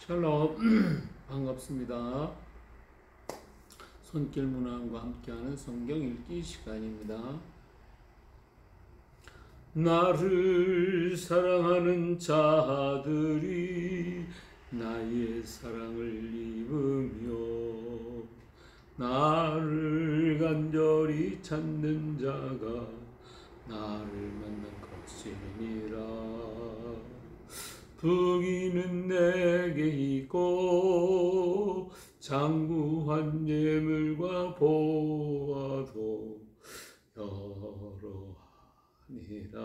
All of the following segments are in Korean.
샬롬 반갑습니다. 손길 문화과 함께하는 성경 읽기 시간입니다. 나를 사랑하는 자들이 나의 사랑을 입으며 나를 간절히 찾는 자가 나를 만난 것이니라. 부귀는 내게 있고 장구한 예물과 보화도 여러하니라.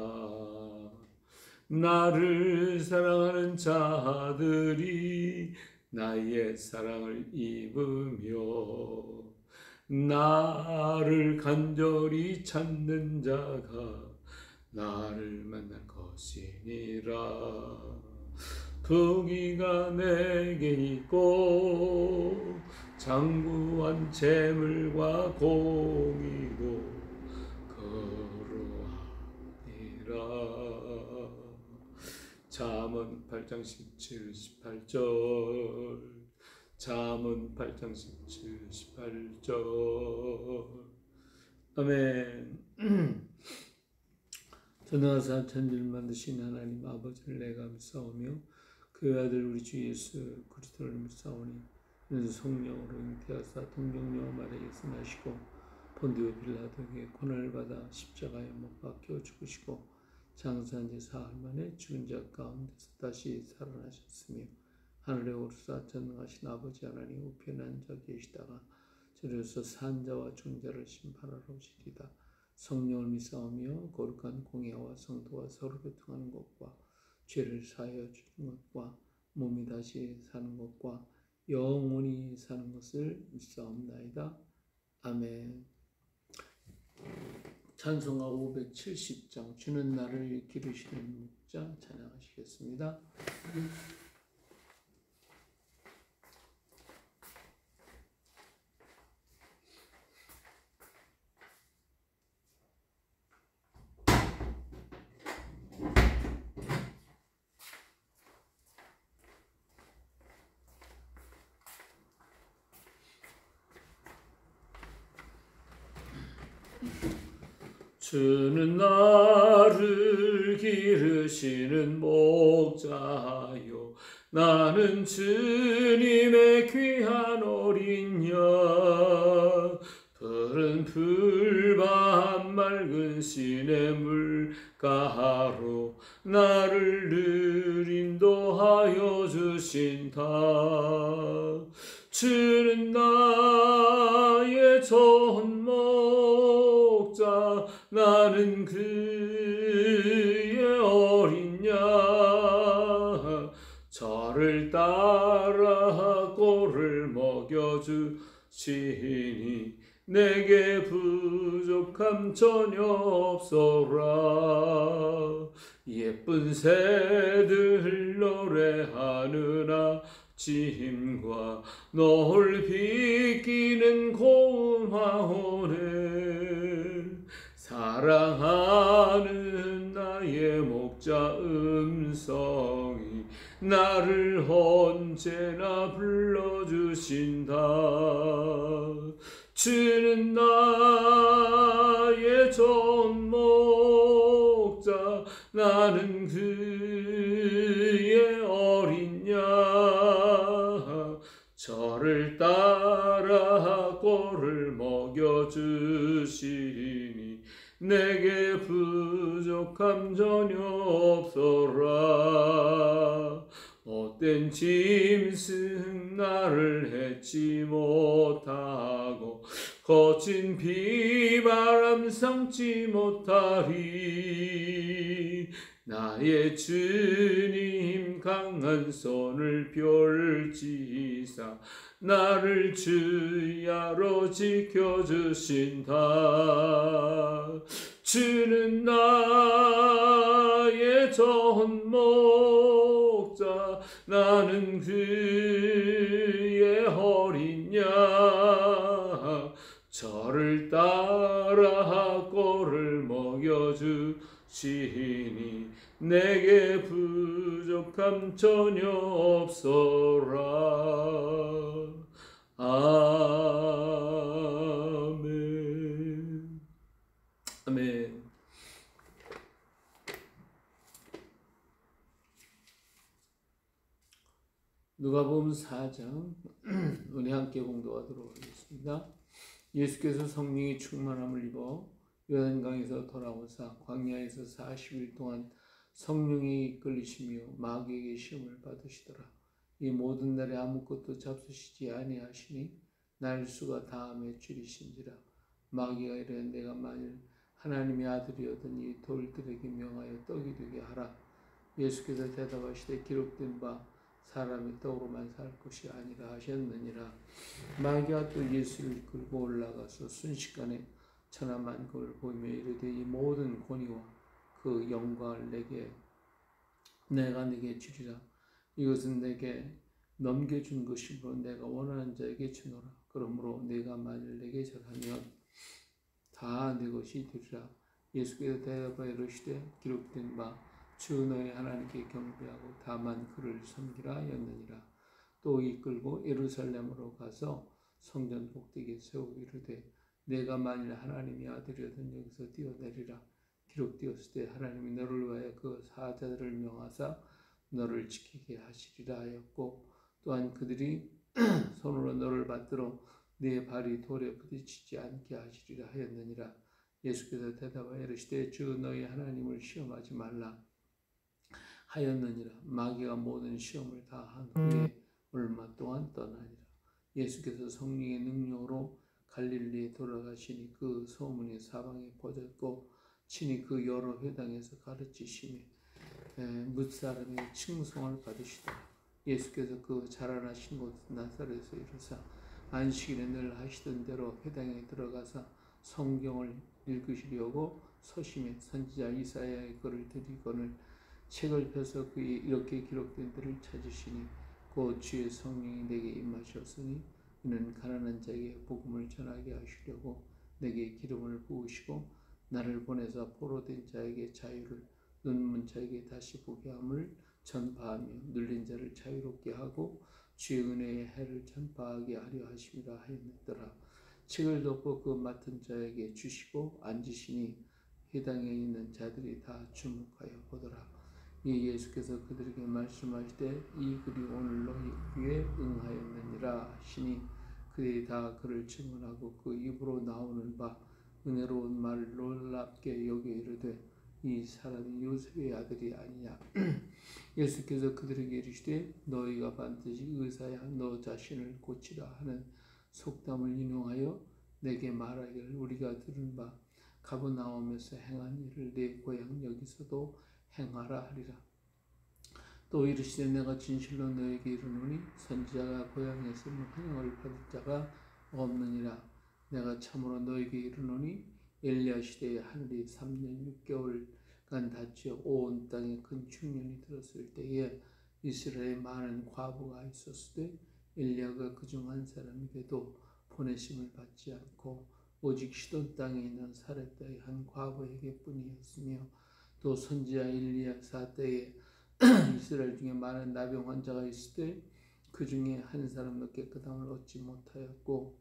나를 사랑하는 자들이 나의 사랑을 입으며 나를 간절히 찾는 자가 나를 만날 것이니라. 부귀가 내게 있고 장구한 재물과 공의도 거로하니라. 잠언 8장 17, 18절. 잠언 8장 17, 18절. 아멘. 전능하사 천지를 만드신 하나님 아버지를 내가 믿사오며 그 아들 우리 주 예수 그리스도를 믿사오니 이는 성령으로 잉태하사 동정녀 마리아에서 나시고 본디오 빌라도에게 고난을 받아 십자가에 못 박혀 죽으시고 장사한 지 사흘 만에 죽은 자 가운데서 다시 살아나셨으며 하늘에 오르사 전능하신 아버지 하나님 우편에 앉아 계시다가 저리로서 산 자와 죽은 자를 심판하러 오시리다. 성령을 믿사오며 거룩한 공예와 성도와 서로 교통하는 것과 죄를 사하여 주는 것과 몸이 다시 사는 것과 영원히 사는 것을 믿사옵나이다. 아멘. 찬송가 570장 주는 나를 기르시는 목자 찬양하시겠습니다. 주는 나를 기르시는 목자요 나는 주님의 귀한 어린 양 푸른 풀밭 맑은 시냇물 가로 나를 늘 인도하여 주신다. 주는 나의 좋은 목자 나는 그의 어린 양 저를 따라 꼴을 먹여주시니 내게 부족함 전혀 없소라. 예쁜 새들 노래하느라 짐과 높이 끼는 고마워를 사랑하는 나의 목자 음성이 나를 언제나 불러주신다. 주는 나의 좋은 목자 나는 그의 어린 양 저를 따라 꼴을 먹여주시니 내게 부족함 전혀 없어라. 못된 짐승 나를 해치 못하고 거친 비바람 삼지 못하리. 나의 주님 강한 손을 펼치사 나를 주야로 지켜주신다. 주는 나의 좋은 목자 나는 그의 어린 양 저를 따라 꼴을 먹여주시니 내게 부족함 전혀 없어라. 아멘. 아멘. 누가복음 4장 우리 함께 공독하도록 하겠습니다. 예수께서 성령의 충만함을 입어 요단강에서 돌아오사 광야에서 40일 동안 성령에 이끌리시며 마귀에게 시험을 받으시더라. 이 모든 날에 아무것도 잡수시지 아니하시니 날수가 다함에 줄이신지라. 마귀가 이르되 내가 만일 하나님의 아들이었더니 돌들에게 명하여 떡이 되게 하라. 예수께서 대답하시되 기록된 바 사람이 떡으로만 살 것이 아니라 하셨느니라. 마귀가 또 예수를 이끌고 올라가서 순식간에 천하만국을 보이며 이르되 이 모든 권위와 그 영광을 내가 네게 주리라. 이것은 내게 넘겨준 것이므로 내가 원하는 자에게 주노라. 그러므로 내가 만일 내게 절하면 다 내 것이 되리라. 예수께서 대답하여 이르시되 기록된 바 주 너의 하나님께 경배하고 다만 그를 섬기라 하였느니라. 또 이끌고 예루살렘으로 가서 성전 꼭대기에 세우고 이르되 내가 만일 하나님의 아들이거든 여기서 뛰어내리라. 기록되었을 때 하나님이 너를 위하여 그 사자들을 명하사 너를 지키게 하시리라 하였고 또한 그들이 손으로 너를 받들어 네 발이 돌에 부딪히지 않게 하시리라 하였느니라. 예수께서 대답하여 이르시되 주 너희 하나님을 시험하지 말라 하였느니라. 마귀가 모든 시험을 다 한 후에 얼마 동안 떠나니라. 예수께서 성령의 능력으로 갈릴리에 돌아가시니 그 소문이 사방에 퍼졌고 친히 그 여러 회당에서 가르치시니 뭇사람의 칭송을 받으시더라. 예수께서 그 자라나신 곳 나사렛에서 이르사 안식일에 늘 하시던 대로 회당에 들어가사 성경을 읽으시려고 서심해 선지자 이사야의 글을 들이거늘 책을 펴서 그에 이렇게 기록된 들을 찾으시니 곧 주의 성령이 내게 임하셨으니 이는 가난한 자에게 복음을 전하게 하시려고 내게 기름을 부으시고 나를 보내서 포로된 자에게 자유를 눈먼 자에게 다시 보게 함을 전파하며 눌린 자를 자유롭게 하고 주의 은혜의 해를 전파하게 하려 하심이라 하였더라. 책을 덮어 그 맡은 자에게 주시고 앉으시니 회당에 있는 자들이 다 주목하여 보더라. 이 예수께서 그들에게 말씀하시되 이 글이 오늘 너희 귀에 응하였느니라 하시니 그들이 다 그를 증언하고 그 입으로 나오는 바 은혜로운 말을 놀랍게 여겨 이르되 이 사람이 요셉의 아들이 아니냐. 예수께서 그들에게 이르시되 너희가 반드시 의사야 너 자신을 고치라 하는 속담을 인용하여 내게 말하기를 우리가 들은 바 가버나움에서 행한 일을 내 고향 여기서도 행하라 하리라. 또 이르시되 내가 진실로 너에게 이르노니 선지자가 고향에서 환영을 받을 자가 없느니라. 내가 참으로 너에게 이르노니 엘리야 시대에 하늘이 3년 6개월간 닫혀 온 땅에 큰 충년이 들었을 때에 이스라엘에 많은 과부가 있었을 때 엘리야가 그중 한 사람에게도 보내심을 받지 않고 오직 시돈 땅에 있는 사렙다의 한 과부에게 뿐이었으며 또 선지자 엘리야사 때에 이스라엘 중에 많은 나병 환자가 있을 때 그 중에 한 사람도 깨끗함을 얻지 못하였고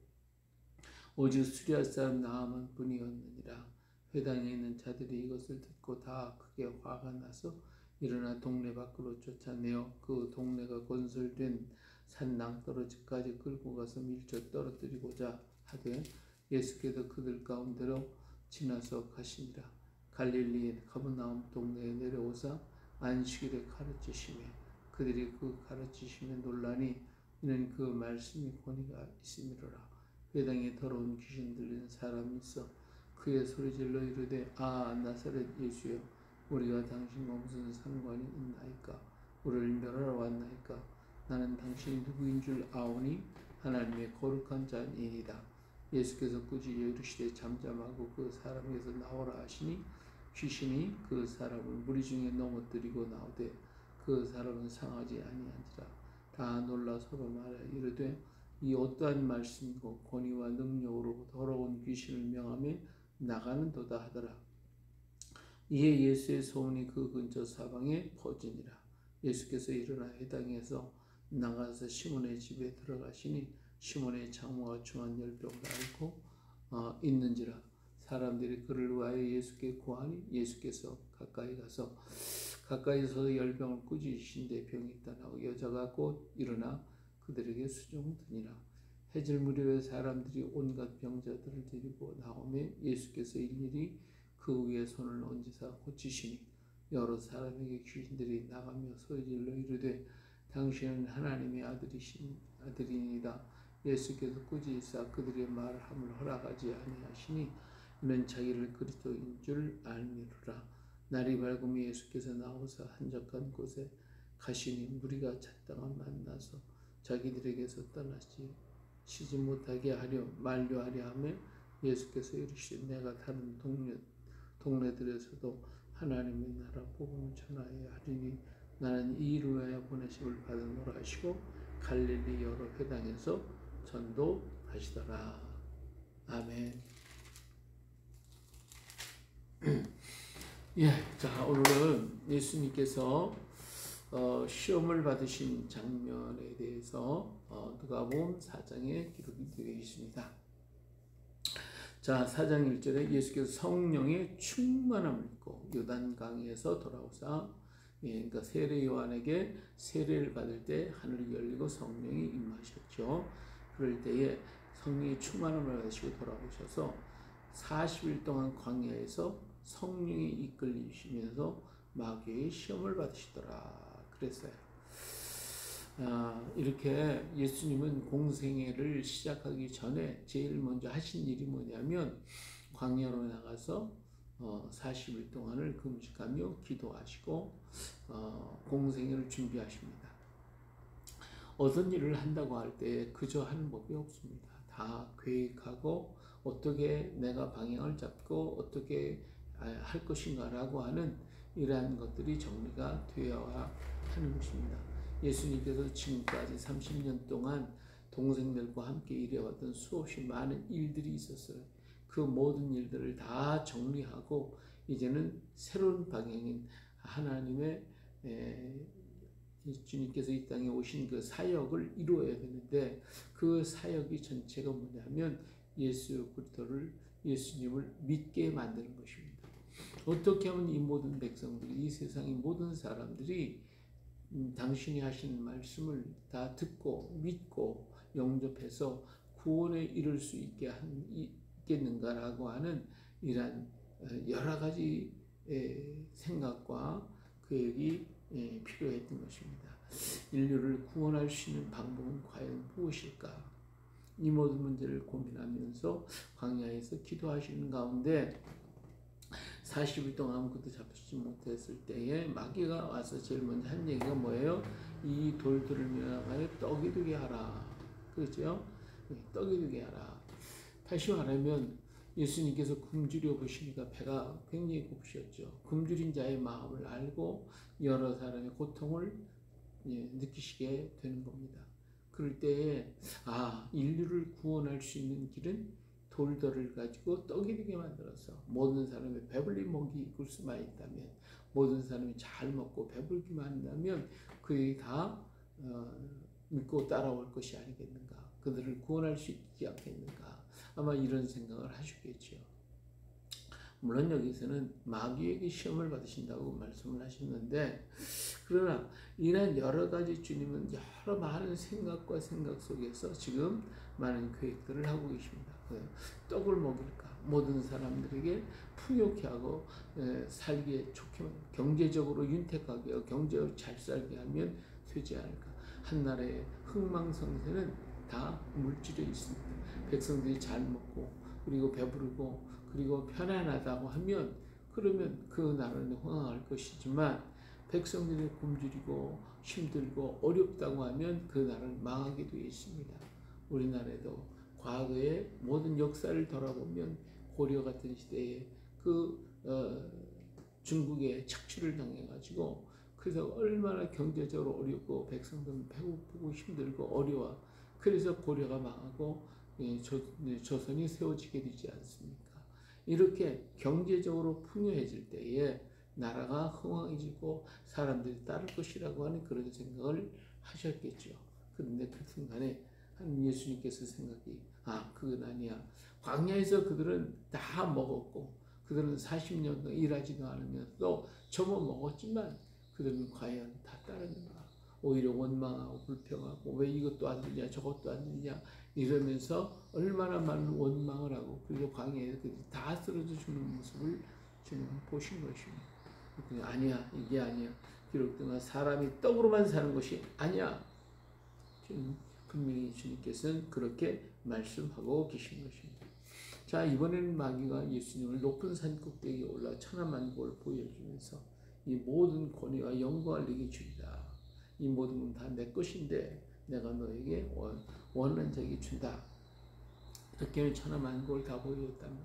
오직 수리할 사람 나아만 뿐이었느니라. 회당에 있는 자들이 이것을 듣고 다 크게 화가 나서 일어나 동네 밖으로 쫓아내어 그 동네가 건설된 산 낭떠러지까지 끌고 가서 밀쳐 떨어뜨리고자 하되 예수께서 그들 가운데로 지나서 가시니라. 갈릴리의 가버나움 동네에 내려오사 안식일에 가르치시며 그들이 그 가르치심에 놀라니 이는 그 말씀이 권위가 있음이로라. 회당에 더러운 귀신 들린 사람이 있어 그의 소리질러 이르되 아 나사렛 예수여 우리가 당신과 무슨 상관이 있나이까? 우리를 멸하러 왔나이까? 나는 당신이 누구인 줄 아오니 하나님의 거룩한 자니이다. 예수께서 꾸짖어 이르시되 잠잠하고 그 사람에게서 나오라 하시니 귀신이 그 사람을 무리 중에 넘어뜨리고 나오되 그 사람은 상하지 아니한지라. 다 놀라 서로 말하여 이르되 이 어떠한 말씀이고 권위와 능력으로 더러운 귀신을 명하며 나가는도다 하더라. 이에 예수의 소문이 그 근처 사방에 퍼지니라. 예수께서 일어나 회당에서 나가서 시몬의 집에 들어가시니 시몬의 장모가 중한 열병을 앓고 있는지라. 사람들이 그를 위하여 예수께 구하니 예수께서 가까이서 열병을 꾸짖으신데 병이 있다나고 여자가 곧 일어나 그들에게 수종드니라. 해질 무렵에 사람들이 온갖 병자들을 데리고 나오며 예수께서 일일이 그 위에 손을 얹으사 고치시니 여러 사람에게 귀신들이 나가며 소리질러 이르되 당신은 하나님의 아들이니이다. 예수께서 꾸짖으사 그들의 말함을 허락하지 아니하시니 이는 자기를 그리스도인 줄 알미로라. 날이 밝으며 예수께서 나오사 한적한 곳에 가시니 무리가 잣당을 만나서 자기들에게서 떠나시지 못하게 하려 만류하려 하며 예수께서 이르시되 내가 다른 동네들에서도 하나님의 나라 복음을 전하여야 하리니 나는 이 일을 위하여 보내심을 받으노라 하시고 갈릴리 여러 회당에서 전도하시더라. 아멘. 예, 자 오늘은 예수님께서 시험을 받으신 장면에 대해서 누가복음 4장에 기록이 되어 있습니다. 자 4장 1절에 예수께서 성령의 충만함을 입고 요단강에서 돌아오사 그러니까 세례 요한에게 세례를 받을 때 하늘이 열리고 성령이 임하셨죠. 그럴 때에 성령의 충만함을 받으시고 돌아오셔서 40일 동안 광야에서 성령이 이끌리시면서 마귀의 시험을 받으시더라 그랬어요. 이렇게 예수님은 공생애를 시작하기 전에 제일 먼저 하신 일이 뭐냐면 광야로 나가서 40일 동안을 금식하며 기도하시고 공생애를 준비하십니다. 어떤 일을 한다고 할 때 그저 하는 법이 없습니다. 다 계획하고 어떻게 내가 방향을 잡고 어떻게 할 것인가라고 하는 이러한 것들이 정리가 되어야 하는 것입니다. 예수님께서 지금까지 30년 동안 동생들과 함께 일해왔던 수없이 많은 일들이 있었어요. 그 모든 일들을 다 정리하고 이제는 새로운 방향인 하나님의 주님께서 이 땅에 오신 그 사역을 이루어야 되는데 그 사역이 전체가 뭐냐면 예수 그리스도를 예수님을 믿게 만드는 것입니다. 어떻게 하면 이 모든 백성들이 이 세상의 모든 사람들이 당신이 하시는 말씀을 다 듣고 믿고 영접해서 구원에 이를 수 있겠는가라고 하는 이러한 여러 가지 생각과 계획이 필요했던 것입니다. 인류를 구원할 수 있는 방법은 과연 무엇일까? 이 모든 문제를 고민하면서 광야에서 기도하시는 가운데 40일 동안 아무것도 잡수지 못했을 때에 마귀가 와서 제일 먼저 한 얘기가 뭐예요? 이 돌들을 멸하여 떡이 되게 하라. 그렇죠? 떡이 되게 하라. 다시 말하면 예수님께서 굶주려 보시니까 배가 굉장히 고프셨죠. 굶주린 자의 마음을 알고 여러 사람의 고통을 느끼시게 되는 겁니다. 그럴 때에 인류를 구원할 수 있는 길은 돌들을 가지고 떡이되게 만들어서 모든 사람이 배불리 먹일 수만 있다면, 모든 사람이 잘 먹고 배불기만 한다면 그들이 다 믿고 따라올 것이 아니겠는가, 그들을 구원할 수 있지 않겠는가, 아마 이런 생각을 하시겠죠. 물론 여기서는 마귀에게 시험을 받으신다고 말씀을 하셨는데, 그러나 이런 여러 가지 주님은 여러 많은 생각과 생각 속에서 지금 많은 계획들을 하고 계십니다. 떡을 먹일까, 모든 사람들에게 풍요케 하고 살기에 좋게, 경제적으로 윤택하게 하고 경제적으로 잘 살게 하면 되지 않을까. 한나라의 흥망성쇠는 다 물질에 있습니다. 백성들이 잘 먹고 그리고 배부르고 그리고 편안하다고 하면, 그러면 그 나라는 흥황할 것이지만, 백성들이 굶주리고 힘들고 어렵다고 하면 그 나라는 망하게 되어 있습니다. 우리나라에도 과거의 모든 역사를 돌아보면 고려 같은 시대에 중국에 착취를 당해가지고, 그래서 얼마나 경제적으로 어렵고 백성들은 배고프고 힘들고 어려워. 그래서 고려가 망하고 조선이 세워지게 되지 않습니까? 이렇게 경제적으로 풍요해질 때에 나라가 흥왕해지고 사람들이 따를 것이라고 하는 그런 생각을 하셨겠죠. 그런데 그 순간에 예수님께서 생각이, 그건 아니야. 광야에서 그들은 다 먹었고 그들은 40년 동안 일하지도 않으면서 저만 먹었지만 그들은 과연 다 따르는가? 오히려 원망하고 불평하고 왜 이것도 안 되냐 저것도 안 되냐 이러면서 얼마나 많은 원망을 하고, 그리고 광야에서 다 쓰러져 주는 모습을 주님은 보신 것입니다. 아니야, 이게 아니야. 기록된 사람이 떡으로만 사는 것이 아니야. 분명히 주님께서는 그렇게 말씀하고 계신 것입니다. 자, 이번에는 마귀가 예수님을 높은 산 꼭대기에 올라 천하만국을 보여주면서 이 모든 권위와 영광을 내게 주리라. 이 모든 건 다 내 것인데 내가 너에게 원하는 자에게 준다. 이렇게 천하만국을 다 보여줬다면,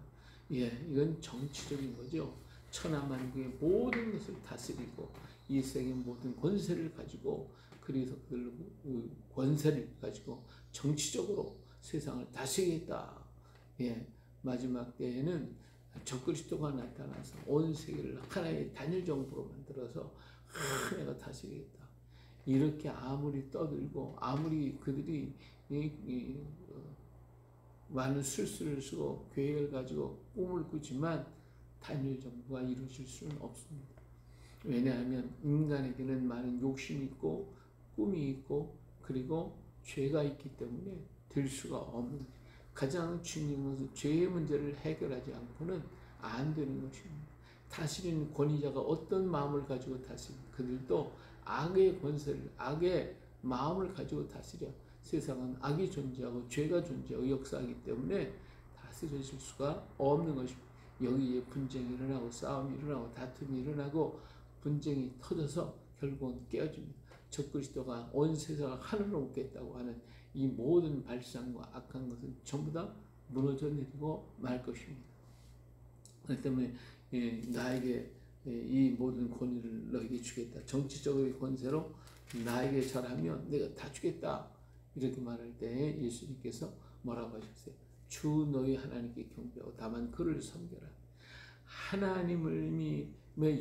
이건 정치적인 거죠. 천하만국의 모든 것을 다스리고 이 세상의 모든 권세를 가지고, 그래서 그 권세를 가지고 정치적으로 세상을 다스리겠다. 마지막 때에는 적그리스도가 나타나서 온 세계를 하나의 단일 정부로 만들어서 내가 다스리겠다. 이렇게 아무리 떠들고 아무리 그들이 많은 술수를 쓰고 계획을 가지고 꿈을 꾸지만 단일 정부가 이루어질 수는 없습니다. 왜냐하면 인간에게는 많은 욕심이 있고 꿈이 있고 그리고 죄가 있기 때문에 될 수가 없는, 가장 중요한 것은 죄의 문제를 해결하지 않고는 안 되는 것입니다. 다스리는 권위자가 어떤 마음을 가지고 다스립니까? 그들도 악의 권세를, 악의 마음을 가지고 다스려. 세상은 악이 존재하고 죄가 존재하고 역사하기 때문에 다스려질 수가 없는 것입니다. 여기에 분쟁이 일어나고 싸움이 일어나고 다툼이 일어나고 분쟁이 터져서 결국은 깨어집니다. 적그리스도가 온 세상을 하늘로 옮겠다고 하는 이 모든 발상과 악한 것은 전부 다 무너져 내리고 말 것입니다. 그렇기 때문에 나에게 이 모든 권위를 너에게 주겠다. 정치적인 권세로 나에게 절하면 내가 다 주겠다. 이렇게 말할 때 예수님께서 뭐라고 하셨어요? 주 너희 하나님께 경배하고 다만 그를 섬겨라. 하나님의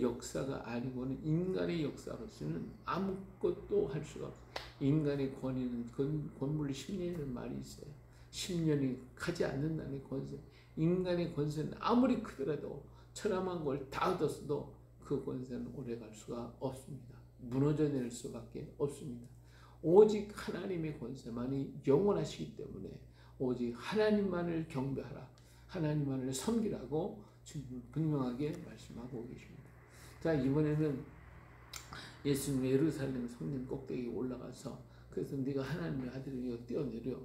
역사가 아니고는 인간의 역사로서는 아무것도 할 수가 없어요. 인간의 권위는 권물 10년이라는 말이 있어요. 10년이 가지 않는다는 권세. 인간의 권세는 아무리 크더라도 천하만 걸 다 얻었어도 그 권세는 오래갈 수가 없습니다. 무너져 내릴 수밖에 없습니다. 오직 하나님의 권세만이 영원하시기 때문에 오직 하나님만을 경배하라. 하나님만을 섬기라고 주님은 분명하게 말씀하고 계십니다. 자, 이번에는 예수님이 예루살렘 성전 꼭대기에 올라가서, 그래서 네가 하나님의 아들이여 뛰어내려.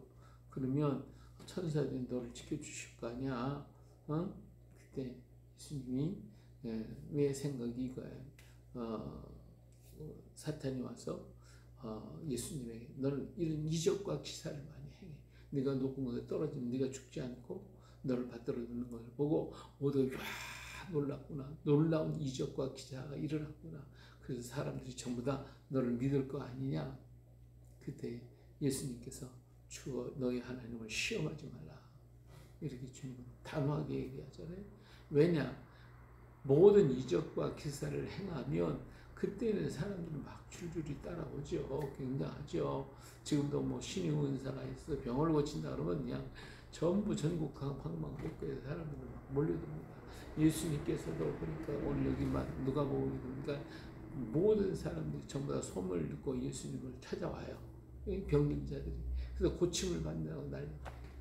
그러면 천사들이 너를 지켜주실 거 아니야. 그때 예수님이 왜 생각이 이거예요. 사탄이 와서 예수님에게 너는 이런 이적과 기사를 많이 행해. 네가 높은 곳에 떨어지면 네가 죽지 않고 너를 받들어 주는 것을 보고 모두 놀랐구나. 놀라운 이적과 기사가 일어났구나. 그래서 사람들이 전부 다 너를 믿을 거 아니냐. 그때 예수님께서 주어 너희 하나님을 시험하지 말라. 이렇게 주님은 단호하게 얘기하잖아요. 왜냐? 모든 이적과 기사를 행하면 그때는 사람들은 막 줄줄이 따라오죠. 굉장하죠. 지금도 뭐 신의 은사가 있어 병을 고친다 그러면 그냥 전부 전국 방방곡곡에서 사람들이 막 몰려듭니다. 예수님께서도 그러니까 오늘 여기만 누가복음에 보니까 모든 사람들이 전부 다 소문을 듣고 예수님을 찾아와요. 병든 자들이. 그래서 고침을 받는다고 난리.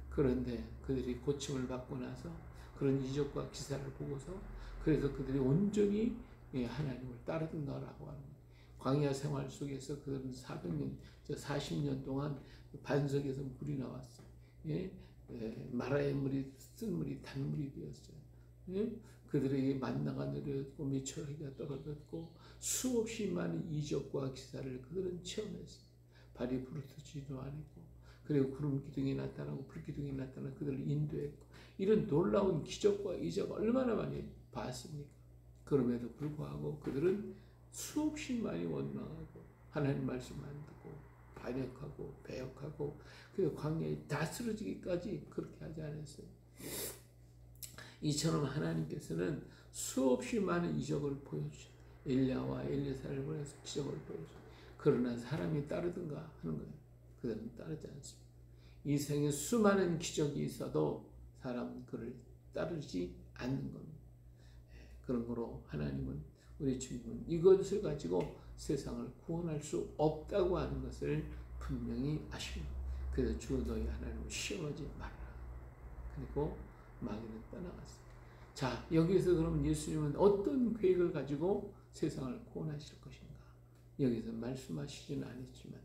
그런데 그들이 고침을 받고 나서 그런 이적과 기사를 보고서 그래서 그들이 온전히 하나님을 따르던가라고 하는 거예요. 광야 생활 속에서 그들은 400년, 40년 동안 반석에서 물이 나왔어요. 예? 마라의 물이 쓴 물이 단물이 되었어요. 예? 그들에게 만나가 내렸고 미철이가 떨어졌고 수없이 많은 이적과 기사를 그들은 체험했어요. 발이 부르트지도 않고 그리고 구름 기둥이 나타나고 불 기둥이 나타나 그들을 인도했고 이런 놀라운 기적과 이적 얼마나 많이 봤습니까? 그럼에도 불구하고 그들은 수없이 많이 원망하고 하나님 말씀 안 듣고 반역하고 배역하고 그리고 광야에 다 쓰러지기까지 그렇게 하지 않았어요. 이처럼 하나님께서는 수없이 많은 이적을 보여주셨어요. 엘리야와 엘리사를 보내서 기적을 보여주셨어요. 그러나 사람이 따르든가 하는 거예요. 그들은 따르지 않습니다. 이 생에 수많은 기적이 있어도 사람은 그를 따르지 않는 겁니다. 그러므로 하나님은 우리 주님은 이것을 가지고 세상을 구원할 수 없다고 하는 것을 분명히 아십니다. 그래서 주 너희 하나님을 시험하지 말라. 그리고 마귀는 떠나갔어요. 자, 여기서 그러면 예수님은 어떤 계획을 가지고 세상을 구원하실 것인가? 여기서 말씀하시지는 않았지만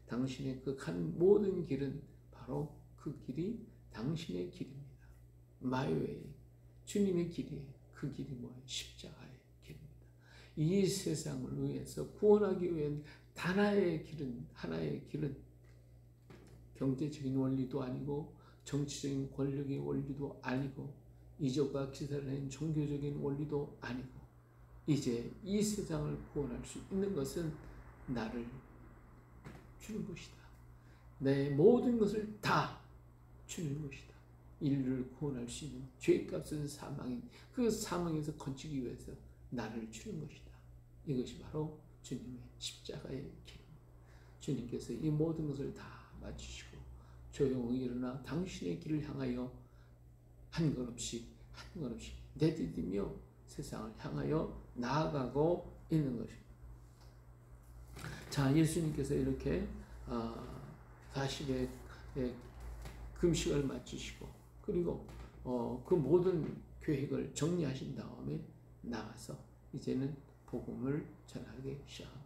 당신의 그 간 모든 길은 바로 그 길이 당신의 길입니다. My way, 주님의 길이에요. 그 길이 뭐예요? 십자가의 길입니다. 이 세상을 위해서 구원하기 위한 하나의 길은 경제적인 원리도 아니고 정치적인 권력의 원리도 아니고 이적과 기사를 낸 종교적인 원리도 아니고 이제 이 세상을 구원할 수 있는 것은 나를 주는 것이다. 내 모든 것을 다 주는 것이다. 인류를 구원할 수 있는 죄값은 사망인 그 사망에서 건지기 위해서 나를 주는 것이다. 이것이 바로 주님의 십자가의 길입니다. 주님께서 이 모든 것을 다 마치시고 조용히 일어나 당신의 길을 향하여 한 걸음씩 내디디며 세상을 향하여 나아가고 있는 것입니다. 자, 예수님께서 이렇게 40의 금식을 마치시고 그리고 그 모든 계획을 정리하신 다음에 나가서 이제는 복음을 전하기 시작합니다.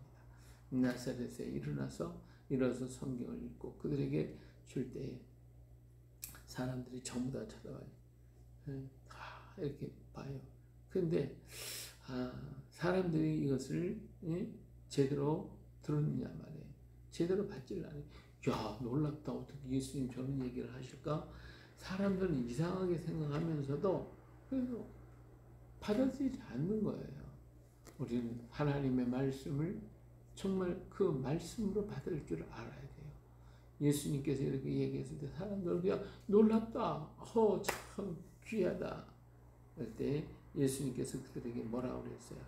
나사렛에 일어나서 성경을 읽고 그들에게 줄 때에 사람들이 전부 다 쳐다봐요. 이렇게 봐요. 근데 사람들이 이것을 제대로 들었느냐 말이에요. 제대로 받지를 않아요. 야, 놀랍다. 어떻게 예수님 저런 얘기를 하실까? 사람들은 이상하게 생각하면서도 그래서 받아들이지 않는 거예요. 우리는 하나님의 말씀을 정말 그 말씀으로 받을 줄 알아야 돼요. 예수님께서 이렇게 얘기했을 때 사람들은 그냥 놀랍다. 참 귀하다. 그럴 때 예수님께서 그들에게 뭐라고 그랬어요?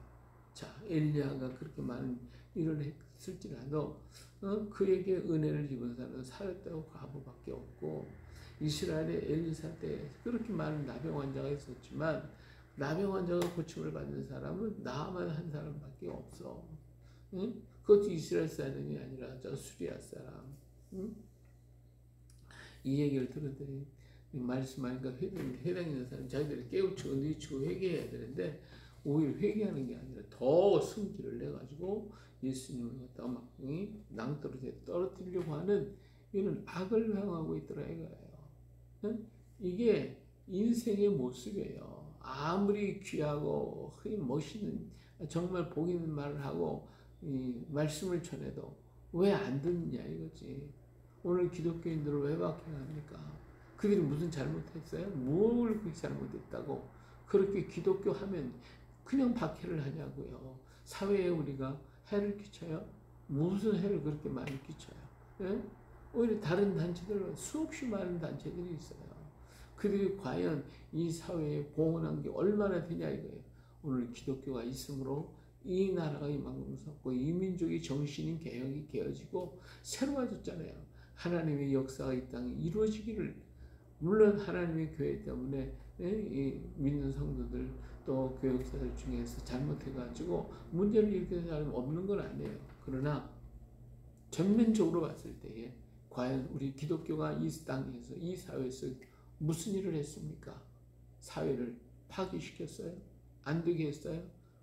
자, 엘리야가 그렇게 많은 일을 했을지라도 그에게 은혜를 입은 사람은 살았다고 과부밖에 없고 이스라엘의 엘리사 때 그렇게 많은 나병 환자가 있었지만 나병 환자가 고침을 받는 사람은 나만 한 사람밖에 없어. 응? 그것도 이스라엘 사람이 아니라 저 수리아 사람. 응? 이 얘기를 들었더니 말씀하니까 해당 있는 사람 자기들이 깨우치고 뉘치고 회개해야 되는데 오히려 회개하는 게 아니라 더 승질을 내가지고 예수님을 갖다가 막 낭떠러지에 떨어뜨리려고 하는 이는 악을 향하고 있더라 이거예요. 응? 이게 인생의 모습이에요. 아무리 귀하고 멋있는 정말 복 있는 말을 하고 말씀을 전해도 왜 안 듣느냐 이거지. 오늘 기독교인들을 왜 박해합니까? 그들이 무슨 잘못했어요? 뭘 그렇게 잘못했다고 그렇게 기독교 하면 그냥 박해를 하냐고요. 사회에 우리가 해를 끼쳐요? 무슨 해를 그렇게 많이 끼쳐요? 예? 오히려 다른 단체들은 수없이 많은 단체들이 있어요. 그들이 과연 이 사회에 봉헌한 게 얼마나 되냐 이거예요. 오늘 기독교가 있으므로 이 나라가 이만큼 섰고 이 민족의 정신인 개혁이 개어지고 새로워졌잖아요. 하나님의 역사가 이 땅에 이루어지기를, 물론 하나님의 교회 때문에 이 믿는 성도들 또 교역자들 중에서 잘못해가지고 문제를 일으키는 사람이 없는 건 아니에요. 그러나 전면적으로 봤을 때에 과연 우리 기독교가 이 땅에서 이 사회에서 무슨 일을 했습니까? 사회를 파괴시켰어요? 안 되게 했어요?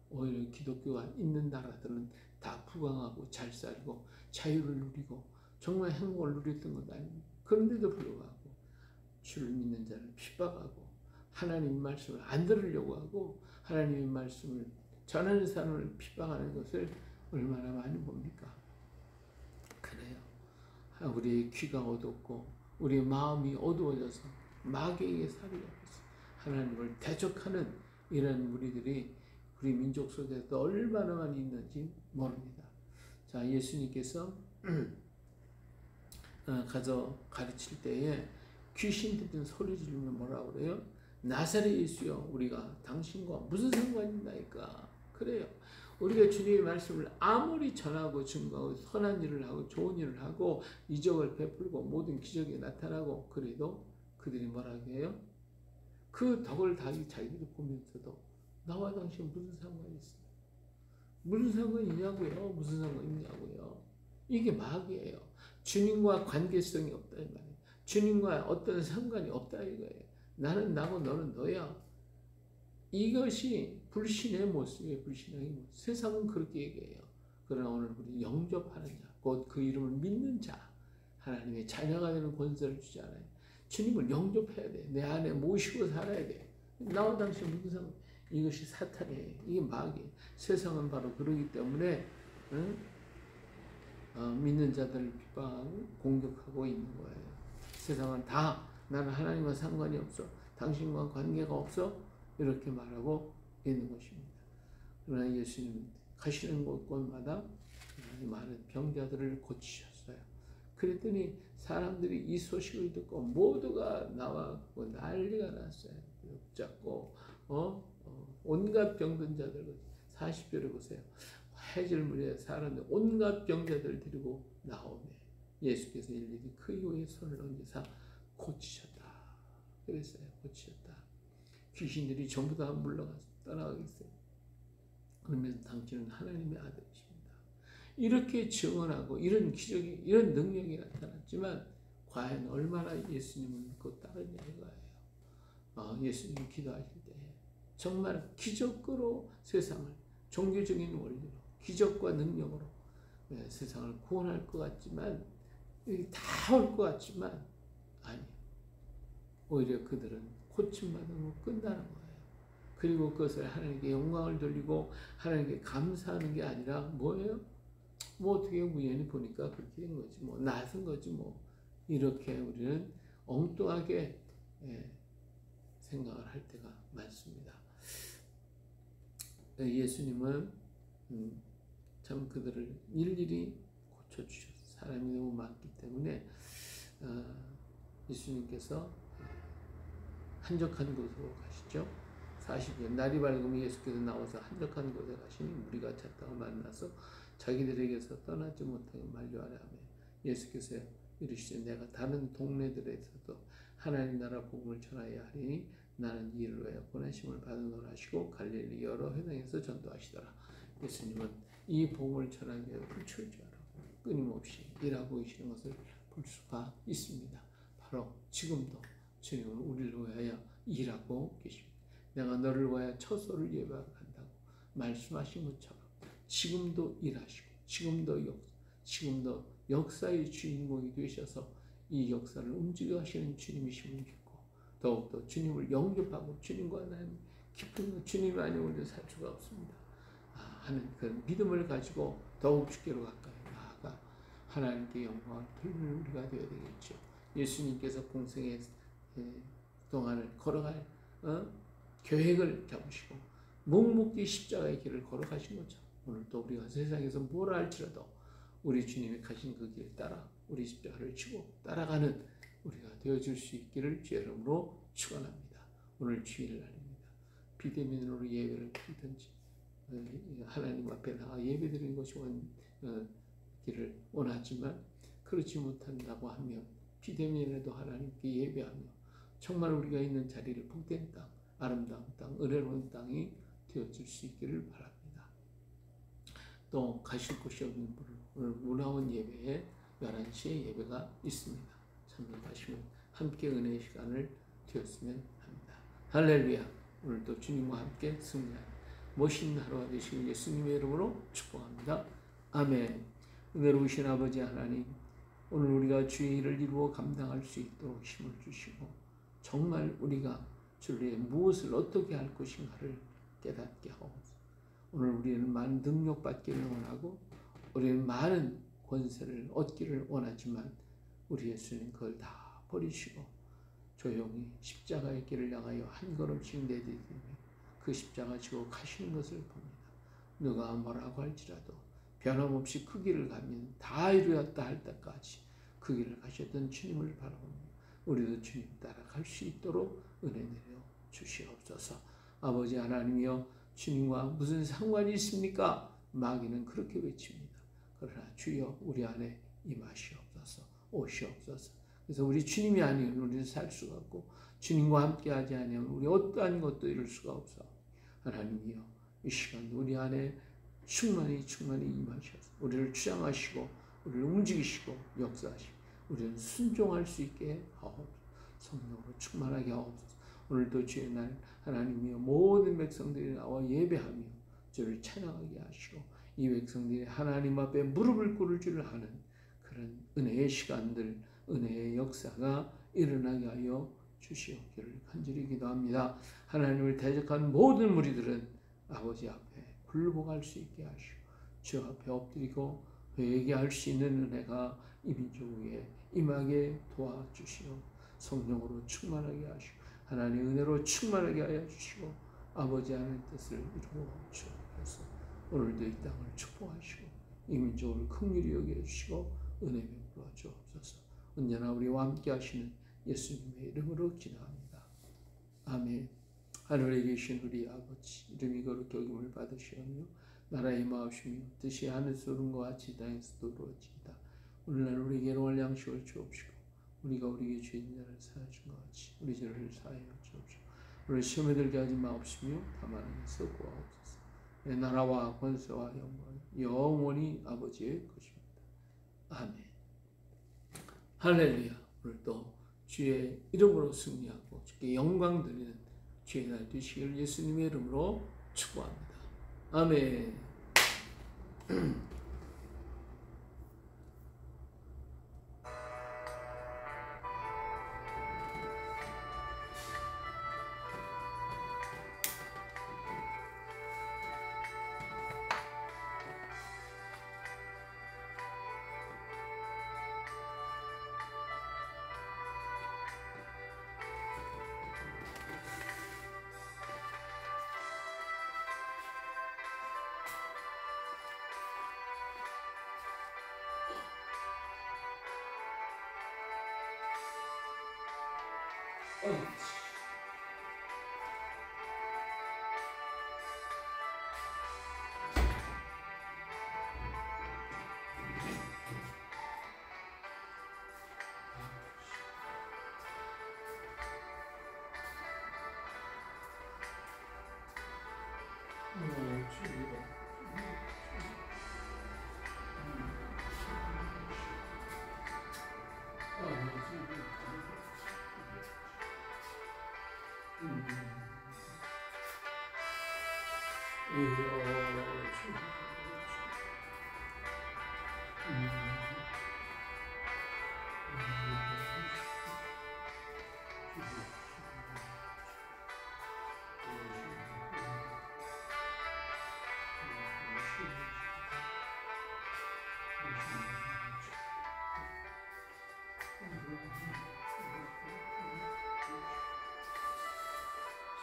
오히려 기독교가 있는 나라들은 다 부강하고 잘 살고 자유를 누리고 정말 행복을 누렸던 것 아닙니까? 그런데도 불구하고 주를 믿는 자를 핍박하고 하나님의 말씀을 안 들으려고 하고 하나님의 말씀을 전하는 사람을 핍박하는 것을 얼마나 많이 봅니까? 그래요. 우리의 귀가 어둡고 우리의 마음이 어두워져서 마귀에게 살려서 하나님을 대적하는 이런 무리들이 우리 민족 속에도 얼마나 많이 있는지 모릅니다. 자, 예수님께서 가서 가르칠 때에 귀신 들린 소리 지르면 뭐라고 그래요? 나사렛 예수여, 우리가 당신과 무슨 상관이 있나이까? 그래요. 우리가 주님의 말씀을 아무리 전하고 증거하고 선한 일을 하고 좋은 일을 하고 이적을 베풀고 모든 기적이 나타나고 그래도 그들이 뭐라고 해요? 그 덕을 다 자기들이 보면서도 나와 당신 무슨 상관이 있어요? 무슨 상관이 있냐고요? 무슨 상관이 있냐고요? 이게 마귀예요. 주님과 관계성이 없다 이 말이에요. 주님과 어떤 상관이 없다 이거예요. 나는 나고 너는 너야. 이것이 불신의 모습이에요. 불신의 모습. 세상은 그렇게 얘기해요. 그러나 오늘 우리 영접하는 자, 곧 그 이름을 믿는 자, 하나님의 자녀가 되는 권세를 주잖아요. 주님을 영접해야 돼. 내 안에 모시고 살아야 돼. 나와 당신 무슨 상관? 이것이 사탄이에요. 이게 마귀예요. 세상은 바로 그러기 때문에 믿는 자들을 핍박하고 공격하고 있는 거예요. 세상은 다 나는 하나님과 상관이 없어. 당신과 관계가 없어. 이렇게 말하고 있는 것입니다. 그러나 예수님은 가시는 곳곳마다 많은 병자들을 고치셨어요. 그랬더니 사람들이 이 소식을 듣고 모두가 나와서 난리가 났어요. 붙잡고 온갖 병든 자들 40절에 보세요. 해질무렵에 사람들 온갖 병자들 데리고 나오매 예수께서 일일이 그 이후에 손을 얹으사 고치셨다. 그랬어요. 고치셨다. 귀신들이 전부 다 물러가서 떠나가겠어요. 그러면서 당신은 하나님의 아들이십니다. 이렇게 증언하고 이런 기적이 이런 능력이 나타났지만 과연 얼마나 예수님을 믿고 따르냐 이거예요. 예수님이 기도하실 때 정말 기적으로 세상을 종교적인 원리로 기적과 능력으로 세상을 구원할 것 같지만 다 올 것 같지만 아니에요. 오히려 그들은 고침받으면 끝나는 거예요. 그리고 그것을 하나님께 영광을 돌리고 하나님께 감사하는 게 아니라 뭐예요? 뭐 어떻게 우연히 보니까 그렇게 된 거지 뭐 낯선 거지 뭐 이렇게 우리는 엉뚱하게 생각을 할 때가 많습니다. 예수님은 참 그들을 일일이 고쳐주셨어요. 사람이 너무 많기 때문에 예수님께서 한적한 곳으로 가시죠. 40년 날이 밝으면 예수께서 나와서 한적한 곳에 가시니 무리가 찼다고 만나서 자기들에게서 떠나지 못하게 만류하려 하며 예수께서 이르시되 내가 다른 동네들에서도 하나님 나라 복음을 전하여야 하리니 나는 이 일을 위하여 보내심을 받으노라 하시고 갈릴리 여러 회당에서 전도하시더라. 예수님은 이 복음을 전하기 위해 불철주하라고 끊임없이 일하고 계시는 것을 볼 수가 있습니다. 바로 지금도 주님은 우리를 위하여 일하고 계십니다. 내가 너를 위하여 처소를 예배한다고 말씀하신 것처럼 지금도 일하시고 지금도 역사의 주인공이 되셔서 이 역사를 움직여 하시는 주님이심을 믿고 더욱더 주님을 영접하고 주님과 나는 깊은 주님이 아니면 살 수가 없습니다. 하는 그런 믿음을 가지고 더욱 주께로 가까이 나아가 하나님께 영광을 돌리는 우리가 되어야 되겠죠. 예수님께서 공생의 동안을 걸어갈 계획을 잡으시고 묵묵히 십자가의 길을 걸어가신 것처럼 오늘도 우리가 세상에서 뭘 할지라도 우리 주님이 가신 그 길 따라 우리 십자가를 지고 따라가는 우리가 되어줄 수 있기를 주의 이름으로 축원합니다. 오늘 주일 날입니다. 비대면으로 예배를 드리든지 하나님 앞에 나가 예배드리는 것이 길을 원하지만 그렇지 못한다고 하면 비대면에도 하나님께 예배하며 정말 우리가 있는 자리를 복된 땅, 아름다운 땅, 은혜로운 땅이 되어줄 수 있기를 바랍니다. 또 가실 곳이 없는 분은 오늘 문화원 예배에 11시에 예배가 있습니다. 참여하시면 함께 은혜의 시간을 되었으면 합니다. 할렐루야. 오늘도 주님과 함께 승리하는 멋있는 하루가 되시길 예수님의 이름으로 축복합니다. 아멘. 은혜로우신 아버지 하나님, 오늘 우리가 주의 일을 이루어 감당할 수 있도록 힘을 주시고 정말 우리가 주를 위해 무엇을 어떻게 할 것인가를 깨닫게 하옵소서. 오늘 우리는 많은 능력받기를 원하고 우리는 많은 권세를 얻기를 원하지만 우리 예수님 그걸 다 버리시고 조용히 십자가의 길을 향하여 한 걸음씩 내디디며 그 십자가 지고 가시는 것을 봅니다. 누가 뭐라고 할지라도 변함없이 그 길을 가면 다 이루었다 할 때까지 그 길을 가셨던 주님을 바라봅니다. 우리도 주님 따라갈 수 있도록 은혜 내려 주시옵소서. 아버지 하나님이여, 주님과 무슨 상관이 있습니까? 마귀는 그렇게 외칩니다. 그러나 주여 우리 안에 임하시옵소서, 오시옵소서. 그래서 우리 주님이 아니면 우리는 살 수가 없고 주님과 함께하지 않으면 우리 어떠한 것도 이룰 수가 없어. 하나님이여, 이 시간 우리 안에 충만히 임하셔서 우리를 주장하시고 우리를 움직이시고 역사하시고 우리는 순종할 수 있게 하옵소서. 성령으로 충만하게 하옵소서. 오늘도 주의 날 하나님이여, 모든 백성들이 나와 예배하며 주를 찬양하게 하시고 이 백성들이 하나님 앞에 무릎을 꿇을 줄 아는 그런 은혜의 시간들, 은혜의 역사가 일어나게 하여 주시옵기를 간절히 기도합니다. 하나님을 대적한 모든 무리들은 아버지 앞에 굴복할 수 있게 하시고 주 앞에 엎드리고 회개할 수 있는 은혜가 이 민족 위에 임하게 도와주시오. 성령으로 충만하게 하시고 하나님의 은혜로 충만하게 하여 주시고 아버지 하나님의 뜻을 이루어 주옵소서. 오늘도 이 땅을 축복하시고 이 민족을 긍휼히 여겨 주시고 은혜 베풀어 주옵소서. 언제나 우리와 함께 하시는 예수님의 이름으로 기도합니다. 아멘. 하늘에 계신 우리 아버지, 이름이 거룩히 여김을 받으시오며 나라의 마옵시며 뜻이 하늘에서 이룬 것 같이 땅에서도 이루어지이다. 오늘날 우리에게 일용할 양식을 주옵시고 우리가 우리에게 죄진 자를 사하여 준 것 같이 우리 죄를 사하여 주옵시고 우리를 시험에 들게 하지 마옵시며 다만 은혜에서 구하옵소서. 내 나라와 권세와 영광은 영원히 아버지의 것입니다. 아멘. 할렐루야. 오늘도 주의 이름으로 승리하고 주께 영광 드리는 주의 날 되시길 예수님의 이름으로 축복합니다. 아멘.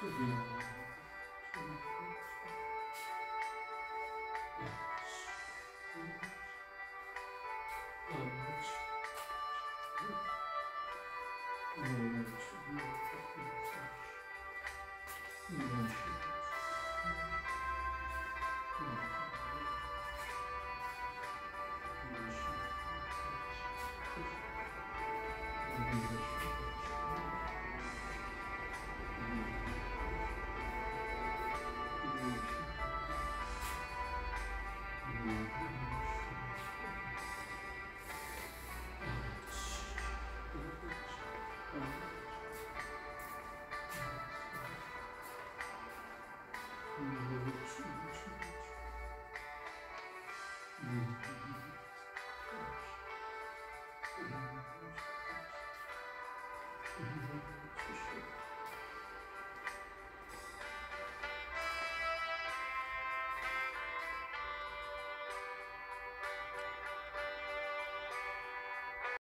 Yeah.